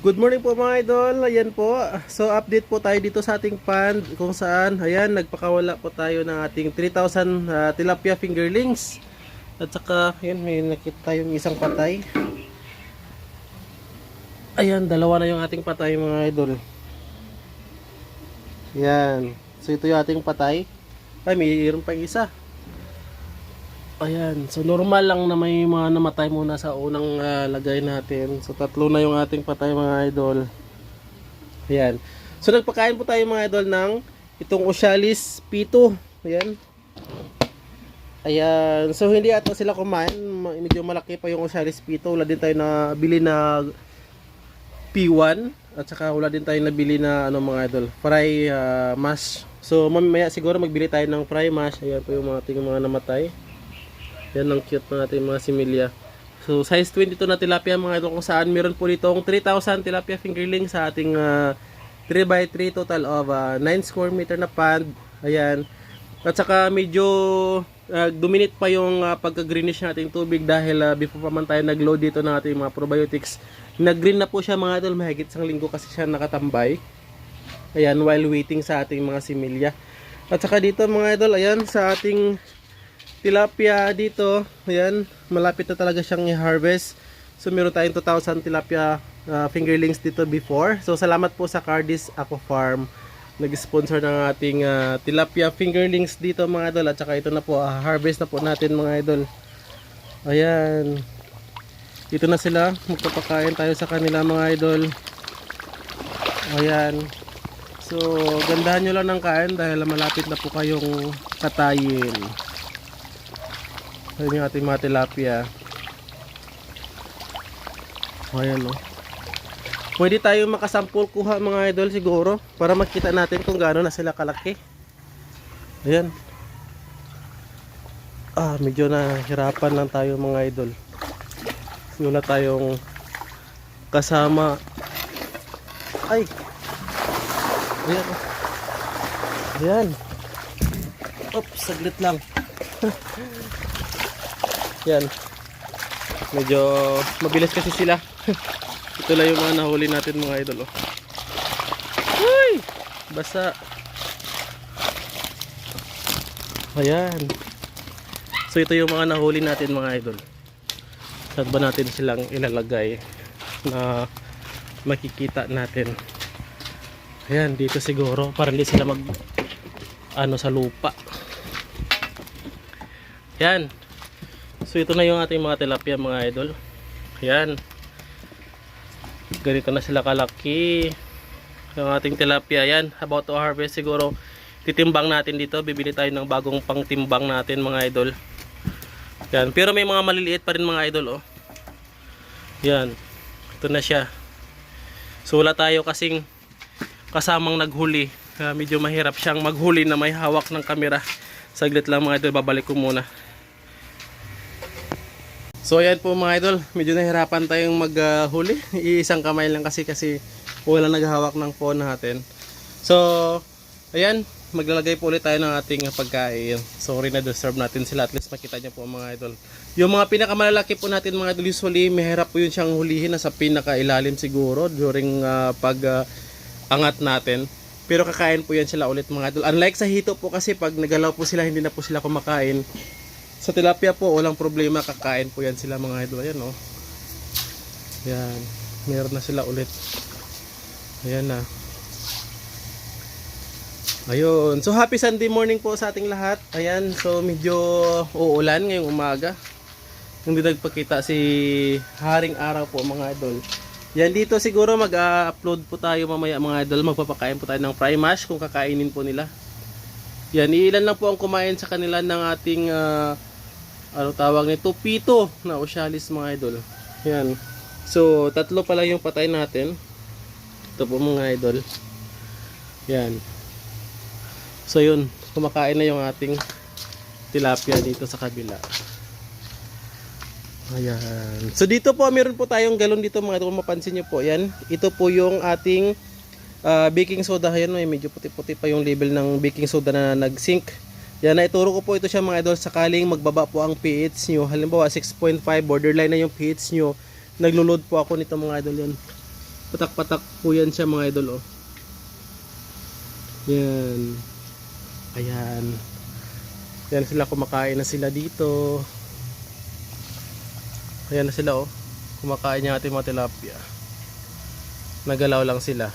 Good morning po mga idol, ayan po. So update po tayo dito sa ating pond kung saan, ayan, nagpakawala po tayo ng ating 3,000 tilapia fingerlings. At saka, ayan, may nakita tayong isang patay. Ayan, dalawa na yung ating patay mga idol. Ayan, so ito yung ating patay. Ay, mayroon pa isa. Ayan, so normal lang na may mga namatay muna sa unang lagay natin. So tatlo na yung ating patay mga idol. Ayan. So nagpakain po tayo mga idol ng itong Ocealis P2. Ayan. Ayan. So hindi ata sila kumain. Medyo malaki pa yung Ocealis P2. Wala din tayo na bili na P1. At saka wala din tayo nabili na ano mga idol, fry mash. So mamaya siguro magbili tayo ng fry mash. Ayan po yung ating mga namatay. Yan ang cute ng ating mga similya. So size 22 na tilapia mga idol, kung saan meron po ditong 3,000 tilapia fingerling sa ating 3x3 total of 9 square meter na pond. Ayan. At saka medyo dominate pa yung pagka-greenish nating tubig dahil before pa man tayo nag-load dito ng ating mga probiotics. Nag-green na po siya mga idol, mahigit isang linggo kasi siya nakatambay. Ayan, while waiting sa ating mga similya. At saka dito mga idol, ayan, sa ating tilapia dito, ayan, malapit na talaga siyang i-harvest. So meron tayong 2,000 tilapia fingerlings dito before. So salamat po sa Cardis Aqua Farm, nag-sponsor ng ating tilapia fingerlings dito mga idol. At saka ito na po, harvest na po natin mga idol. Ayan, dito na sila, magpapakain tayo sa kanila mga idol. Ayan, so gandahan nyo lang ng kain dahil malapit na po kayong katayin. Ayan yung ating mga tilapia. Ayan o. Pwede tayo makasampul kuha mga idol siguro, para makita natin kung gaano na sila kalaki. Ayan. Medyo nahirapan lang tayo mga idol. Wala tayong kasama. Ay. Ayan. Ayan. Oops, saglit lang. Yan. Medyo mabilis kasi sila. Ito lang yung mga nahuli natin mga idol. Uy! Basa. Ayan. So ito yung mga nahuli natin mga idol. Saan ba natin silang ilalagay na makikita natin? Ayan, dito siguro para hindi sila mag sa lupa. Yan. So ito na yung ating mga tilapia mga idol. Yan. Ganito na sila kalaki. Yung ating tilapia yan. About to harvest siguro. Titimbang natin dito. Bibili tayo ng bagong pangtimbang natin mga idol. Yan. Pero may mga maliliit pa rin mga idol. Oh. Yan. Ito na siya. So wala tayo kasing kasamang naghuli. Medyo mahirap siyang maghuli na may hawak ng kamera. Saglit lang mga idol. Babalik ko muna. So ayan po mga idol, medyo nahirapan tayong maghuli. Iisang kamay lang kasi wala naghahawak ng phone natin. So ayan, maglalagay po ulit tayo ng ating pagkain. Sorry na disturb natin sila, at least makita niyo po mga idol. Yung mga pinakamalalaki po natin mga idol, usually mahirap po yun siyang hulihin, nasa pinakailalim siguro during angat natin. Pero kakain po yan sila ulit mga idol. Unlike sa hito po kasi pag nagalaw po sila, hindi na po sila kumakain. Sa tilapia po, walang problema, kakain po yan sila mga idol. Ayan o. Ayan. Meron na sila ulit. Ayan na. Ayun. So happy Sunday morning po sa ating lahat. Ayan. So medyo uulan ngayong umaga. Hindi nagpakita si Haring Araw po mga idol. Yan, dito siguro mag-upload po tayo mamaya mga idol. Magpapakain po tayo ng fry mash kung kakainin po nila. Yan. Ilan lang po ang kumain sa kanila ng ating ano tawag nito, P2 na Ocealis mga idol. Yan. So tatlo pala yung patay natin. Ito po mga idol. Yan. So yun, kumakain na yung ating tilapia dito sa kabila. Ayan. So dito po meron po tayong galon dito mga idol, kung mapansin nyo po. Yan. Ito po yung ating baking soda. Ayan, medyo puti-puti pa yung label ng baking soda na nag-sink. Yan, naituro ko po ito siya mga idol sakaling magbaba po ang pH nyo. Halimbawa 6.5, borderline na yung pH nyo. Naglo-load po ako nito mga idol yan. Patak-patak po yan siya mga idol oh. Yan. Ayan. Yan sila, kumakain na sila dito. Ayan na sila oh. Kumakain yung ating mga tilapia. Nagalaw lang sila.